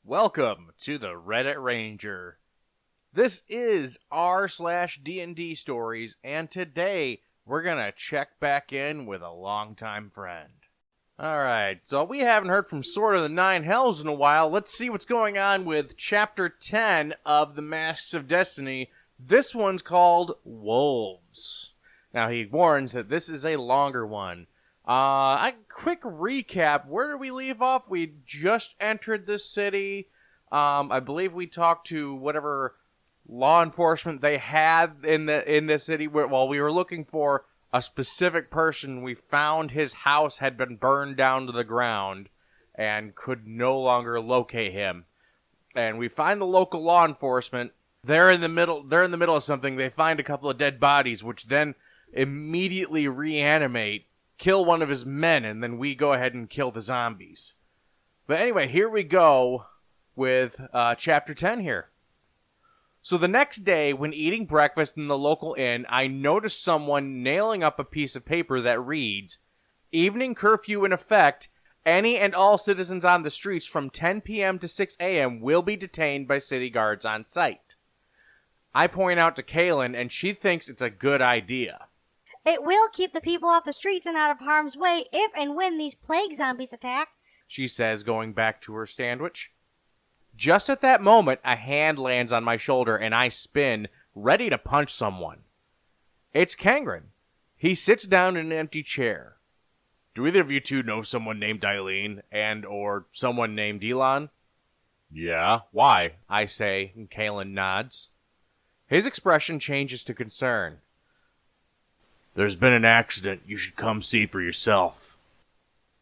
Welcome to the Reddit Ranger. This is r/DnDStories, and today we're gonna check back in with a longtime friend. Alright, so we haven't heard from SwordOfTheNineHells in a while. Let's see what's going on with Chapter 10 of the Masks of Destiny. This one's called Wolves. Now, he warns that this is a longer one. A quick recap. Where did we leave off? We just entered this city. I believe we talked to whatever law enforcement they had in this city. While we were looking for a specific person, we found his house had been burned down to the ground and could no longer locate him. And we find the local law enforcement. They're in the middle of something. They find a couple of dead bodies, which then immediately reanimate, kill one of his men, and then we go ahead and kill the zombies. But anyway, here we go with Chapter 10 here. So the next day, when eating breakfast in the local inn, I noticed someone nailing up a piece of paper that reads, "Evening curfew in effect. Any and all citizens on the streets from 10 p.m. to 6 a.m. will be detained by city guards on site." I point out to Kaylin, and she thinks it's a good idea. It will keep the people off the streets and out of harm's way if and when these plague zombies attack, she says, going back to her sandwich. Just at that moment, a hand lands on my shoulder and I spin, ready to punch someone. It's Kangren. He sits down in an empty chair. "Do either of you two know someone named Eileen or someone named Elon?" "Yeah, why?" I say, and Kaylin nods. His expression changes to concern. "There's been an accident. You should come see for yourself."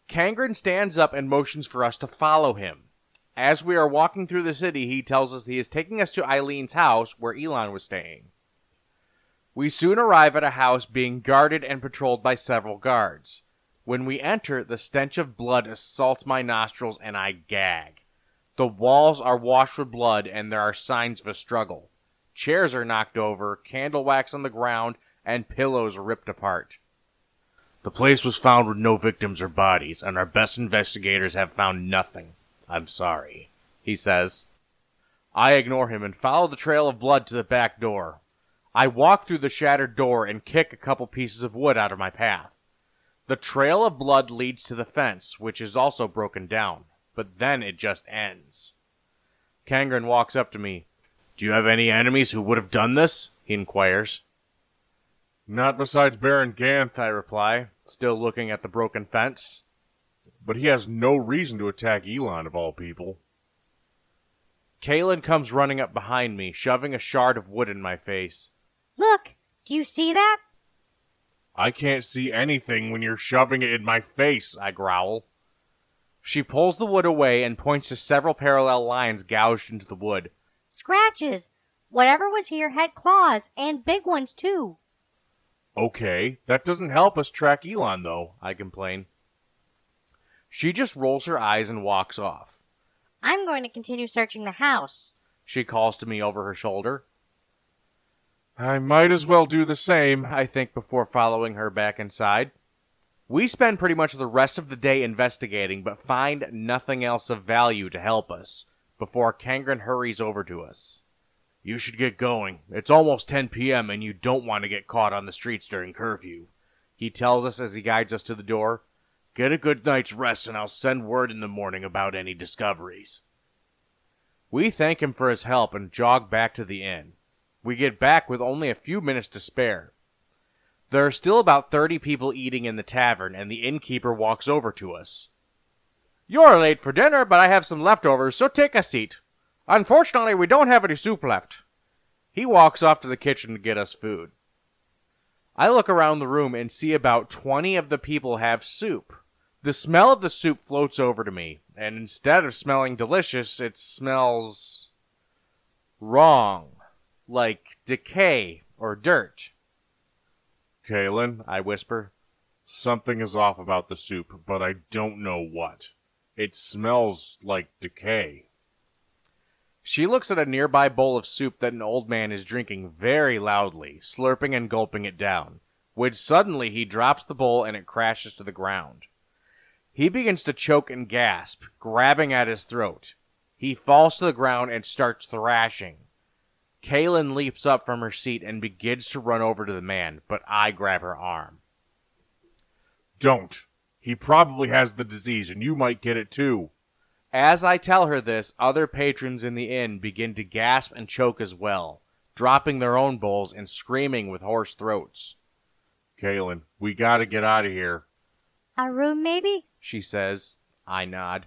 Kangren stands up and motions for us to follow him. As we are walking through the city, he tells us he is taking us to Eileen's house, where Elon was staying. We soon arrive at a house being guarded and patrolled by several guards. When we enter, the stench of blood assaults my nostrils and I gag. The walls are washed with blood and there are signs of a struggle. Chairs are knocked over, candle wax on the ground, and pillows ripped apart. "The place was found with no victims or bodies, and our best investigators have found nothing. I'm sorry," he says. I ignore him and follow the trail of blood to the back door. I walk through the shattered door and kick a couple pieces of wood out of my path. The trail of blood leads to the fence, which is also broken down, but then it just ends. Kangren walks up to me. "Do you have any enemies who would have done this?" he inquires. "Not besides Baron Ganth," I reply, still looking at the broken fence. "But he has no reason to attack Elon, of all people." Kaylin comes running up behind me, shoving a shard of wood in my face. "Look, do you see that?" "I can't see anything when you're shoving it in my face," I growl. She pulls the wood away and points to several parallel lines gouged into the wood. "Scratches. Whatever was here had claws, and big ones too." "Okay, that doesn't help us track Elon, though," I complain. She just rolls her eyes and walks off. "I'm going to continue searching the house," she calls to me over her shoulder. I might as well do the same, I think, before following her back inside. We spend pretty much the rest of the day investigating, but find nothing else of value to help us, before Kangren hurries over to us. "You should get going. It's almost 10 p.m. and you don't want to get caught on the streets during curfew," he tells us as he guides us to the door. "Get a good night's rest and I'll send word in the morning about any discoveries." We thank him for his help and jog back to the inn. We get back with only a few minutes to spare. There are still about 30 people eating in the tavern, and the innkeeper walks over to us. "You're late for dinner, but I have some leftovers, so take a seat. Unfortunately, we don't have any soup left." He walks off to the kitchen to get us food. I look around the room and see about 20 of the people have soup. The smell of the soup floats over to me, and instead of smelling delicious, it smells wrong, like decay or dirt. "Kaylin," I whisper, "something is off about the soup, but I don't know what. It smells like decay." She looks at a nearby bowl of soup that an old man is drinking very loudly, slurping and gulping it down, when suddenly he drops the bowl and it crashes to the ground. He begins to choke and gasp, grabbing at his throat. He falls to the ground and starts thrashing. Kaylin leaps up from her seat and begins to run over to the man, but I grab her arm. Don't. He probably has the disease, and you might get it too. As I tell her this, other patrons in the inn begin to gasp and choke as well, dropping their own bowls and screaming with hoarse throats. Kaylin, we gotta get out of here. A room, maybe? She says. I nod.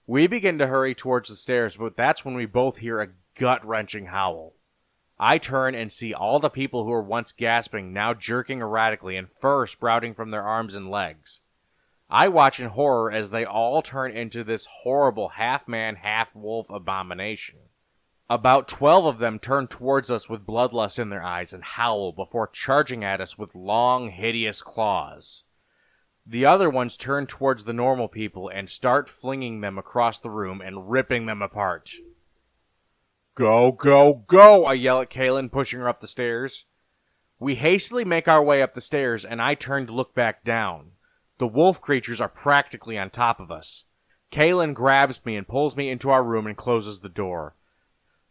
We begin to hurry towards the stairs, but that's when we both hear a gut-wrenching howl. I turn and see all the people who were once gasping now jerking erratically and fur sprouting from their arms and legs. I watch in horror as they all turn into this horrible half-man, half-wolf abomination. About 12 of them turn towards us with bloodlust in their eyes and howl before charging at us with long, hideous claws. The other ones turn towards the normal people and start flinging them across the room and ripping them apart. Go, go, go! I yell at Kaylin, pushing her up the stairs. We hastily make our way up the stairs, and I turn to look back down. The wolf creatures are practically on top of us. Kaylin grabs me and pulls me into our room and closes the door.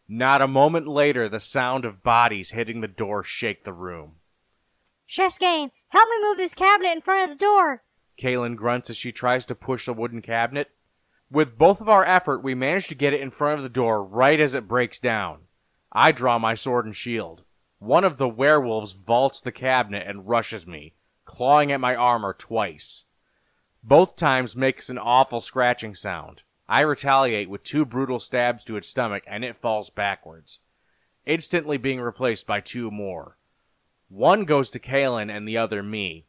Not a moment later, the sound of bodies hitting the door shake the room. Cheskane, help me move this cabinet in front of the door. Kaylin grunts as she tries to push a wooden cabinet. With both of our effort, we manage to get it in front of the door right as it breaks down. I draw my sword and shield. One of the werewolves vaults the cabinet and rushes me, clawing at my armor twice. Both times makes an awful scratching sound. I retaliate with 2 brutal stabs to its stomach and it falls backwards, instantly being replaced by 2 more. One goes to Kaylin and the other me.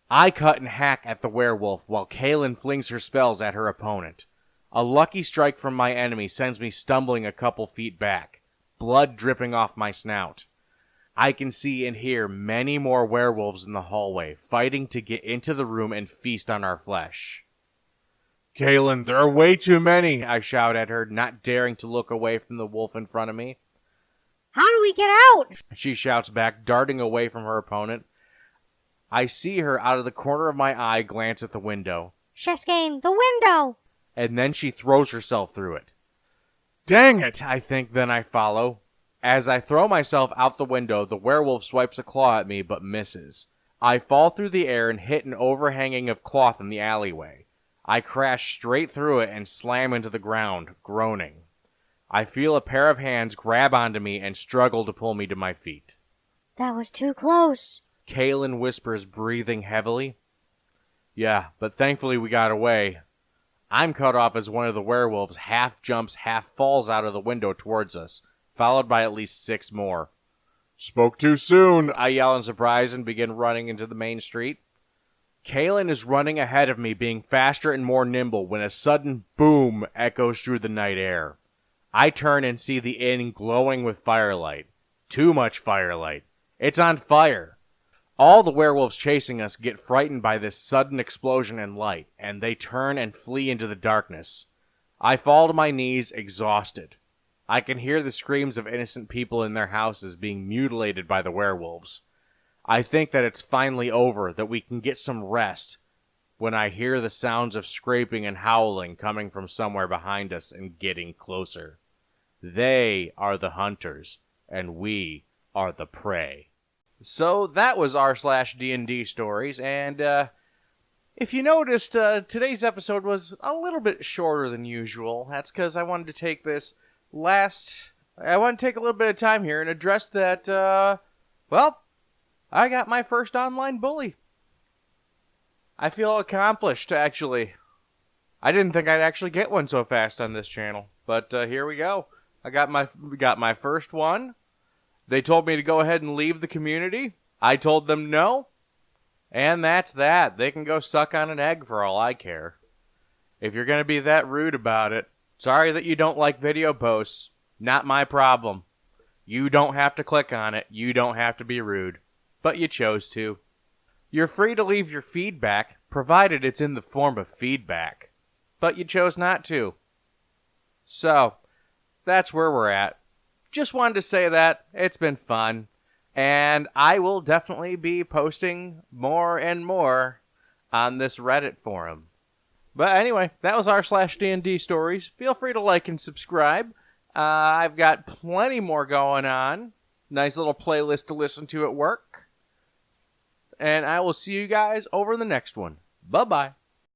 I cut and hack at the werewolf while Kaylin flings her spells at her opponent. A lucky strike from my enemy sends me stumbling a couple feet back, blood dripping off my snout. I can see and hear many more werewolves in the hallway, fighting to get into the room and feast on our flesh. Kaylin, there are way too many, I shout at her, not daring to look away from the wolf in front of me. How do we get out? She shouts back, darting away from her opponent. I see her out of the corner of my eye glance at the window. Cheskane, the window! And then she throws herself through it. Dang it! I think, then I follow. As I throw myself out the window, the werewolf swipes a claw at me, but misses. I fall through the air and hit an overhanging of cloth in the alleyway. I crash straight through it and slam into the ground, groaning. I feel a pair of hands grab onto me and struggle to pull me to my feet. That was too close. Kaylin whispers, breathing heavily. Yeah, but thankfully we got away. I'm cut off as one of the werewolves half jumps, half falls out of the window towards us, followed by at least 6 more. Spoke too soon, I yell in surprise and begin running into the main street. Kaylin is running ahead of me, being faster and more nimble, when a sudden boom echoes through the night air. I turn and see the inn glowing with firelight. Too much firelight. It's on fire. All the werewolves chasing us get frightened by this sudden explosion and light, and they turn and flee into the darkness. I fall to my knees, exhausted. I can hear the screams of innocent people in their houses being mutilated by the werewolves. I think that it's finally over, that we can get some rest, when I hear the sounds of scraping and howling coming from somewhere behind us and getting closer. They are the hunters, and we are the prey. So that was r/D&D stories, and if you noticed, today's episode was a little bit shorter than usual. That's because I wanted to take I want to take a little bit of time here and address that, I got my first online bully. I feel accomplished, actually. I didn't think I'd actually get one so fast on this channel, but here we go. I got my first one. They told me to go ahead and leave the community. I told them no. And that's that. They can go suck on an egg for all I care. If you're going to be that rude about it, sorry that you don't like video posts. Not my problem. You don't have to click on it. You don't have to be rude. But you chose to. You're free to leave your feedback, provided it's in the form of feedback. But you chose not to. So, that's where we're at. Just wanted to say that. It's been fun. And I will definitely be posting more and more on this Reddit forum. But anyway, that was r/DnD stories. Feel free to like and subscribe. I've got plenty more going on. Nice little playlist to listen to at work. And I will see you guys over the next one. Bye-bye.